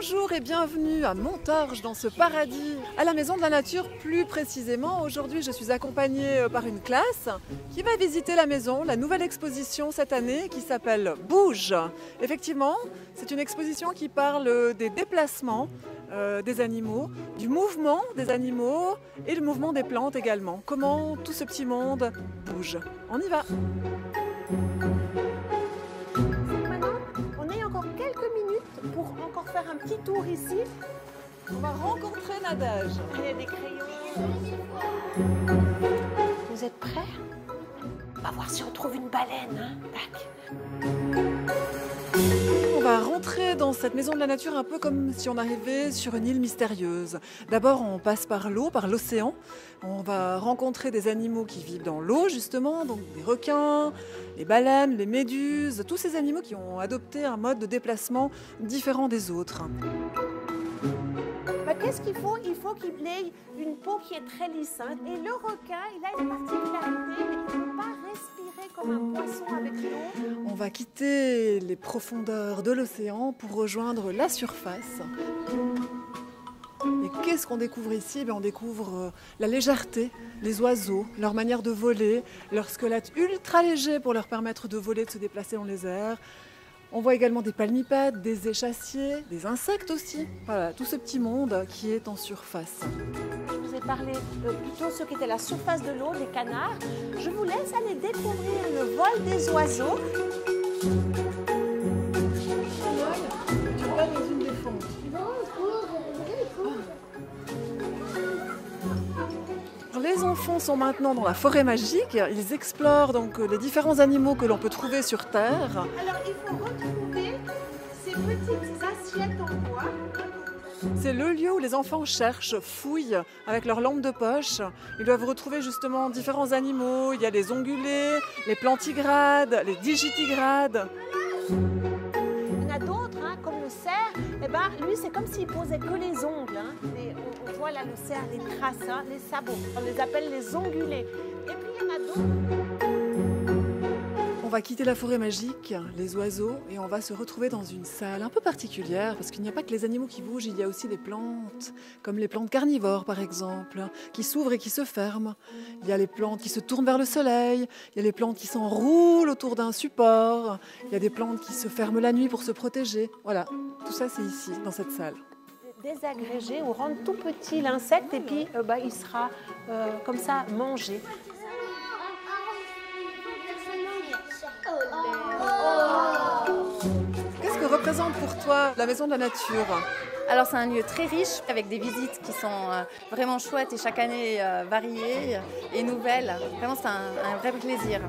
Bonjour et bienvenue à Montorge dans ce paradis, à la Maison de la Nature plus précisément. Aujourd'hui je suis accompagnée par une classe qui va visiter la maison, la nouvelle exposition cette année qui s'appelle Bouge. Effectivement, c'est une exposition qui parle des déplacements des animaux, du mouvement des animaux et le mouvement des plantes également. Comment tout ce petit monde bouge. On y va! Pour encore faire un petit tour ici. On va rencontrer Nadège. Il y a des crayons. Vous êtes prêts? On va voir si on trouve une baleine. Hein? Tac. On va rentrer dans cette maison de la nature un peu comme si on arrivait sur une île mystérieuse. D'abord, on passe par l'eau, par l'océan. On va rencontrer des animaux qui vivent dans l'eau, justement, donc des requins, les baleines, les méduses, tous ces animaux qui ont adopté un mode de déplacement différent des autres. Qu'est-ce qu'il faut? Il faut qu'il ait une peau qui est très lisse. Hein? Et le requin, il a une particularité, il ne peut pas respirer comme un poisson avec l'eau. On va quitter les profondeurs de l'océan pour rejoindre la surface. Et qu'est-ce qu'on découvre ici? On découvre la légèreté, les oiseaux, leur manière de voler, leur squelette ultra léger pour leur permettre de voler, de se déplacer dans les airs. On voit également des palmipèdes, des échassiers, des insectes aussi. Voilà, tout ce petit monde qui est en surface. Je vous ai parlé plutôt ceux qui étaient à la surface de l'eau, les canards. Je vous laisse aller découvrir le vol des oiseaux. Tu regardes dans une des fentes. Les enfants sont maintenant dans la forêt magique. Ils explorent donc les différents animaux que l'on peut trouver sur Terre. Alors il faut retrouver ces petites assiettes en bois. C'est le lieu où les enfants cherchent, fouillent avec leur lampe de poche. Ils doivent retrouver justement différents animaux. Il y a les ongulés, les plantigrades, les digitigrades. Il y en a d'autres, hein, comme le cerf. Eh ben, lui, c'est comme s'il posait que les ongles. Hein. On voit là le cerf, les traces, hein, les sabots. On les appelle les ongulés. Et puis il y en a d'autres. On va quitter la forêt magique, les oiseaux, et on va se retrouver dans une salle un peu particulière, parce qu'il n'y a pas que les animaux qui bougent, il y a aussi des plantes, comme les plantes carnivores par exemple, qui s'ouvrent et qui se ferment. Il y a les plantes qui se tournent vers le soleil, il y a les plantes qui s'enroulent autour d'un support, il y a des plantes qui se ferment la nuit pour se protéger. Voilà, tout ça c'est ici, dans cette salle. Désagréger ou rendre tout petit l'insecte, et puis il sera comme ça mangé. Qu'est-ce que représente pour toi la Maison de la Nature? Alors c'est un lieu très riche avec des visites qui sont vraiment chouettes et chaque année variées et nouvelles. Vraiment c'est un vrai plaisir.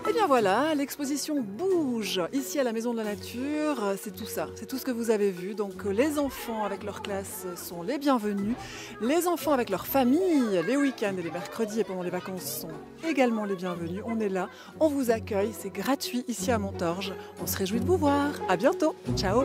Et bien voilà, l'exposition Bouge ici à la Maison de la Nature, c'est tout ça, c'est tout ce que vous avez vu. Donc les enfants avec leur classe sont les bienvenus, les enfants avec leur famille, les week-ends et les mercredis et pendant les vacances sont également les bienvenus. On est là, on vous accueille, c'est gratuit ici à Montorge. On se réjouit de vous voir, à bientôt, ciao!